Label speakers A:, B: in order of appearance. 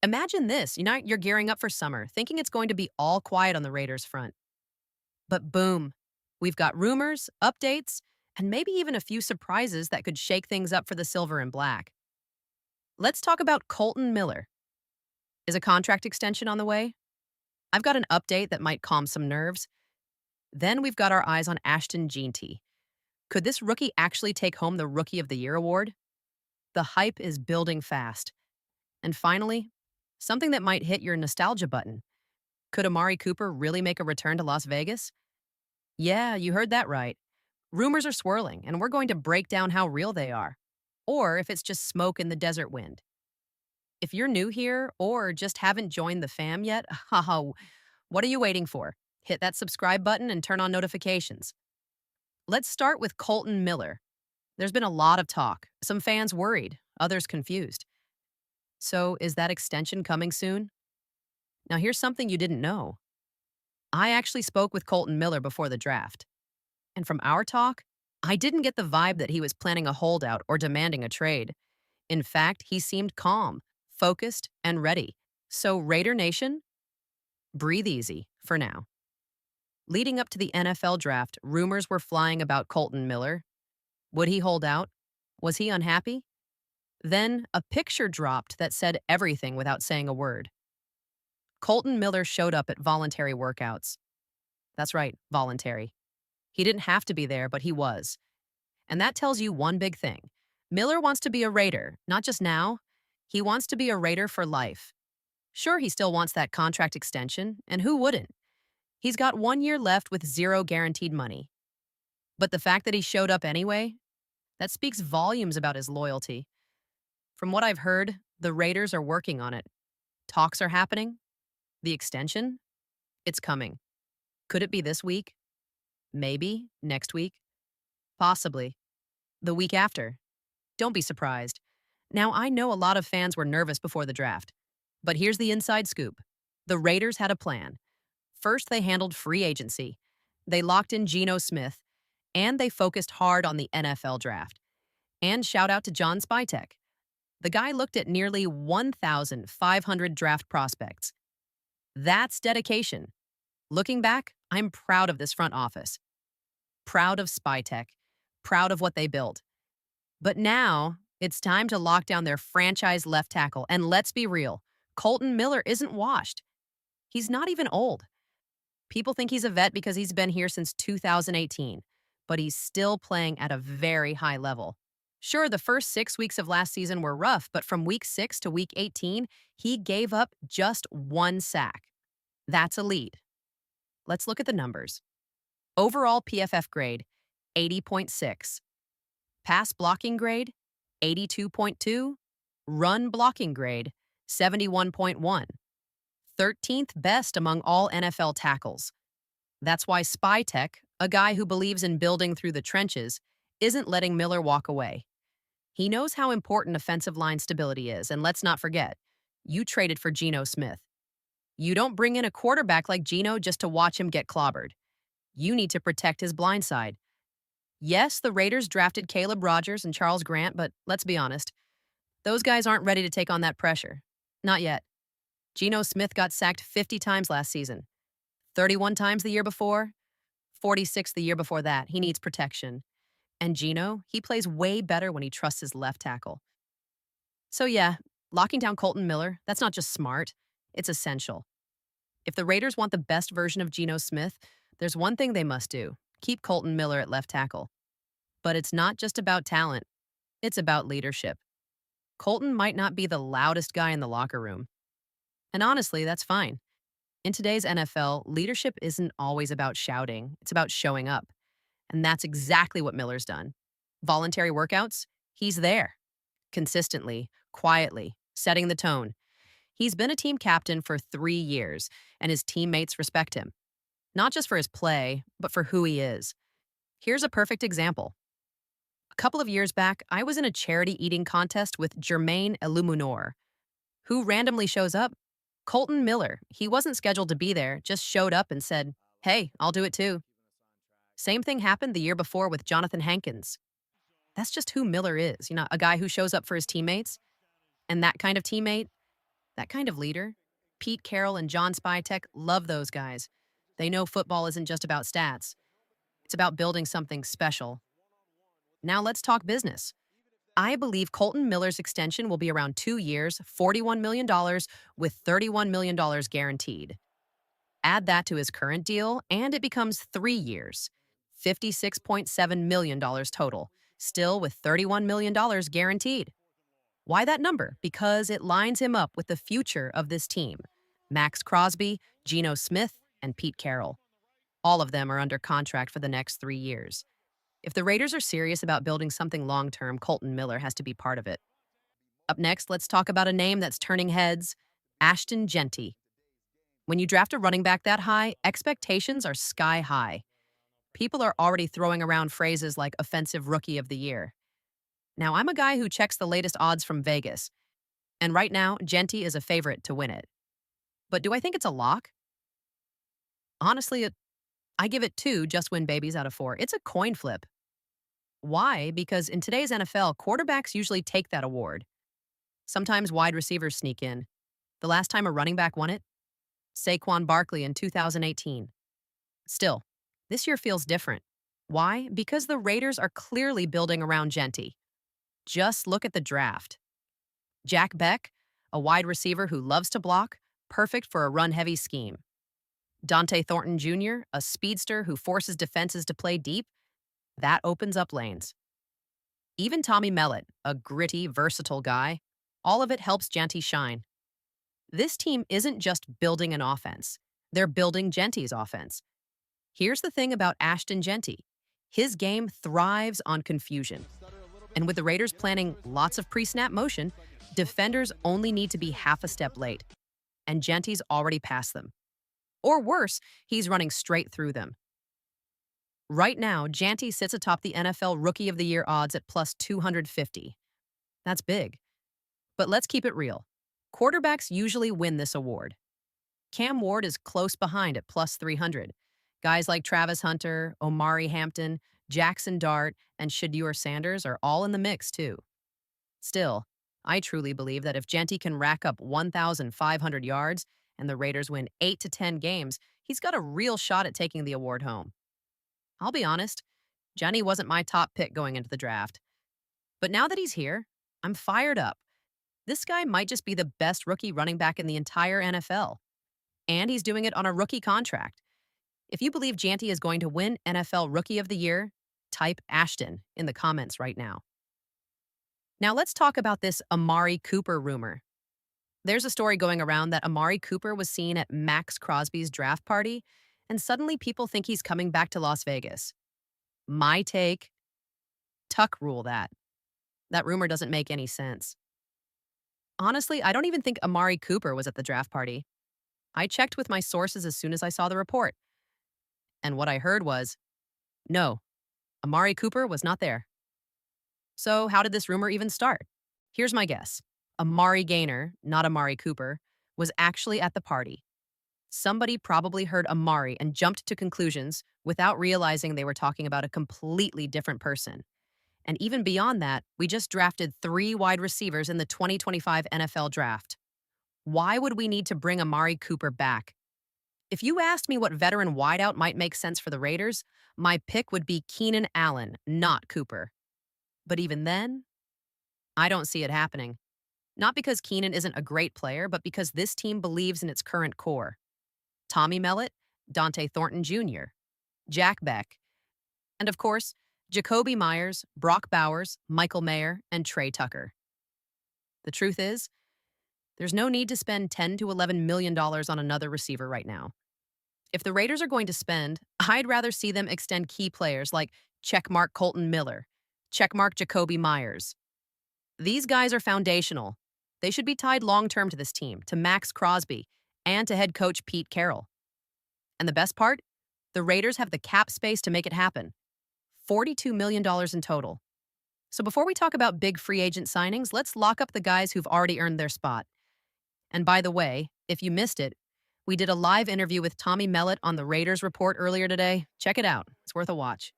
A: Imagine this, you're gearing up for summer, thinking it's going to be all quiet on the Raiders front. But boom, we've got rumors, updates, and maybe even a few surprises that could shake things up for the silver and black. Let's talk about Kolton Miller. Is a contract extension on the way? I've got an update that might calm some nerves. Then we've got our eyes on Ashton Jeanty. Could this rookie actually take home the Rookie of the Year award? The hype is building fast. And finally, something that might hit your nostalgia button. Could Amari Cooper really make a return to Las Vegas? Yeah, you heard that right. Rumors are swirling, and we're going to break down how real they are, or if it's just smoke in the desert wind. If you're new here or just haven't joined the fam yet, what are you waiting for? Hit that subscribe button and turn on notifications. Let's start with Kolton Miller. There's been a lot of talk, some fans worried, others confused. So, is that extension coming soon? Now, here's something you didn't know. I actually spoke with Kolton Miller before the draft. And from our talk, I didn't get the vibe that he was planning a holdout or demanding a trade. In fact, he seemed calm, focused, and ready. So, Raider Nation, breathe easy for now. Leading up to the NFL draft, rumors were flying about Kolton Miller. Would he hold out? Was he unhappy? Then, a picture dropped that said everything without saying a word. Kolton Miller showed up at voluntary workouts. That's right, voluntary. He didn't have to be there, but he was. And that tells you one big thing. Miller wants to be a Raider, not just now. He wants to be a Raider for life. Sure, he still wants that contract extension, and who wouldn't? He's got 1 year left with zero guaranteed money. But the fact that he showed up anyway, that speaks volumes about his loyalty. From what I've heard, the Raiders are working on it. Talks are happening. The extension? It's coming. Could it be this week? Maybe next week? Possibly. The week after? Don't be surprised. Now, I know a lot of fans were nervous before the draft, but here's the inside scoop. The Raiders had a plan. First, they handled free agency. They locked in Geno Smith, and they focused hard on the NFL draft. And shout out to John Spytek. The guy looked at nearly 1,500 draft prospects. That's dedication. Looking back, I'm proud of this front office. Proud of Spytek. Proud of what they built. But now, it's time to lock down their franchise left tackle. And let's be real, Kolton Miller isn't washed. He's not even old. People think he's a vet because he's been here since 2018, but he's still playing at a very high level. Sure, the first 6 weeks of last season were rough, but from week 6 to week 18, he gave up just 1 sack. That's elite. Let's look at the numbers. Overall PFF grade, 80.6. Pass blocking grade, 82.2. Run blocking grade, 71.1. 13th best among all NFL tackles. That's why Spytek, a guy who believes in building through the trenches, isn't letting Miller walk away. He knows how important offensive line stability is, and let's not forget, you traded for Geno Smith. You don't bring in a quarterback like Geno just to watch him get clobbered. You need to protect his blind side. Yes, the Raiders drafted Caleb Rogers and Charles Grant, but let's be honest, those guys aren't ready to take on that pressure. Not yet. Geno Smith got sacked 50 times last season, 31 times the year before, 46 the year before that. He needs protection. And Geno, he plays way better when he trusts his left tackle. So yeah, locking down Kolton Miller, that's not just smart, it's essential. If the Raiders want the best version of Geno Smith, there's one thing they must do: keep Kolton Miller at left tackle. But it's not just about talent, it's about leadership. Kolton might not be the loudest guy in the locker room. And honestly, that's fine. In today's NFL, leadership isn't always about shouting, it's about showing up. And that's exactly what Miller's done. Voluntary workouts, he's there. Consistently, quietly, setting the tone. He's been a team captain for 3 years, and his teammates respect him. Not just for his play, but for who he is. Here's a perfect example. A couple of years back, I was in a charity eating contest with Jermaine Illuminor. Who randomly shows up? Kolton Miller. He wasn't scheduled to be there, just showed up and said, "Hey, I'll do it too." Same thing happened the year before with Jonathan Hankins. That's just who Miller is, a guy who shows up for his teammates. And that kind of teammate, That kind of leader. Pete Carroll and John Spytek love those guys. They know football isn't just about stats. It's about building something special. Now let's talk business. I believe Kolton Miller's extension will be around 2 years, $41 million, with $31 million guaranteed. Add that to his current deal, and it becomes 3 years, $56.7 million total, still with $31 million guaranteed. Why that number? Because it lines him up with the future of this team. Max Crosby, Geno Smith, and Pete Carroll. All of them are under contract for the next 3 years. If the Raiders are serious about building something long-term, Kolton Miller has to be part of it. Up next, let's talk about a name that's turning heads, Ashton Jeanty. When you draft a running back that high, expectations are sky high. People are already throwing around phrases like offensive rookie of the year. Now, I'm a guy who checks the latest odds from Vegas, and right now, Jeanty is a favorite to win it. But do I think it's a lock? Honestly, I give it 2 just win babies out of 4. It's a coin flip. Why? Because in today's NFL, quarterbacks usually take that award. Sometimes wide receivers sneak in. The last time a running back won it? Saquon Barkley in 2018. Still, this year feels different. Why? Because the Raiders are clearly building around Jeanty. Just look at the draft. Jack Beck, a wide receiver who loves to block, perfect for a run-heavy scheme. Dante Thornton Jr., a speedster who forces defenses to play deep, that opens up lanes. Even Tommy Mellott, a gritty, versatile guy, all of it helps Jeanty shine. This team isn't just building an offense. They're building Jeanty's offense. Here's the thing about Ashton Jeanty. His game thrives on confusion. And with the Raiders planning lots of pre-snap motion, defenders only need to be half a step late. And Jeanty's already past them. Or worse, he's running straight through them. Right now, Jeanty sits atop the NFL Rookie of the Year odds at plus 250. That's big. But let's keep it real. Quarterbacks usually win this award. Cam Ward is close behind at plus 300. Guys like Travis Hunter, Omari Hampton, Jackson Dart, and Shedeur Sanders are all in the mix, too. Still, I truly believe that if Jeanty can rack up 1,500 yards and the Raiders win 8 to 10 games, he's got a real shot at taking the award home. I'll be honest, Jeanty wasn't my top pick going into the draft. But now that he's here, I'm fired up. This guy might just be the best rookie running back in the entire NFL. And he's doing it on a rookie contract. If you believe Jeanty is going to win NFL Rookie of the Year, type Ashton in the comments right now. Now let's talk about this Amari Cooper rumor. There's a story going around that Amari Cooper was seen at Max Crosby's draft party, and suddenly people think he's coming back to Las Vegas. My take, tuck rule that. That rumor doesn't make any sense. Honestly, I don't even think Amari Cooper was at the draft party. I checked with my sources as soon as I saw the report. And what I heard was, no, Amari Cooper was not there. So how did this rumor even start? Here's my guess. Amari Gaynor, not Amari Cooper, was actually at the party. Somebody probably heard Amari and jumped to conclusions without realizing they were talking about a completely different person. And even beyond that, we just drafted 3 wide receivers in the 2025 NFL Draft. Why would we need to bring Amari Cooper back? If you asked me what veteran wideout might make sense for the Raiders, my pick would be Keenan Allen, not Cooper. But even then, I don't see it happening. Not because Keenan isn't a great player, but because this team believes in its current core. Tommy Mellott, Dante Thornton Jr., Jack Beck, and of course, Jacoby Myers, Brock Bowers, Michael Mayer, and Trey Tucker. The truth is, there's no need to spend $10 to $11 million on another receiver right now. If the Raiders are going to spend, I'd rather see them extend key players like checkmark Kolton Miller, checkmark Jacoby Myers. These guys are foundational. They should be tied long-term to this team, to Max Crosby, and to head coach Pete Carroll. And the best part? The Raiders have the cap space to make it happen. $42 million in total. So before we talk about big free agent signings, let's lock up the guys who've already earned their spot. And by the way, if you missed it, we did a live interview with Tommy Mellott on the Raiders Report earlier today. Check it out. It's worth a watch.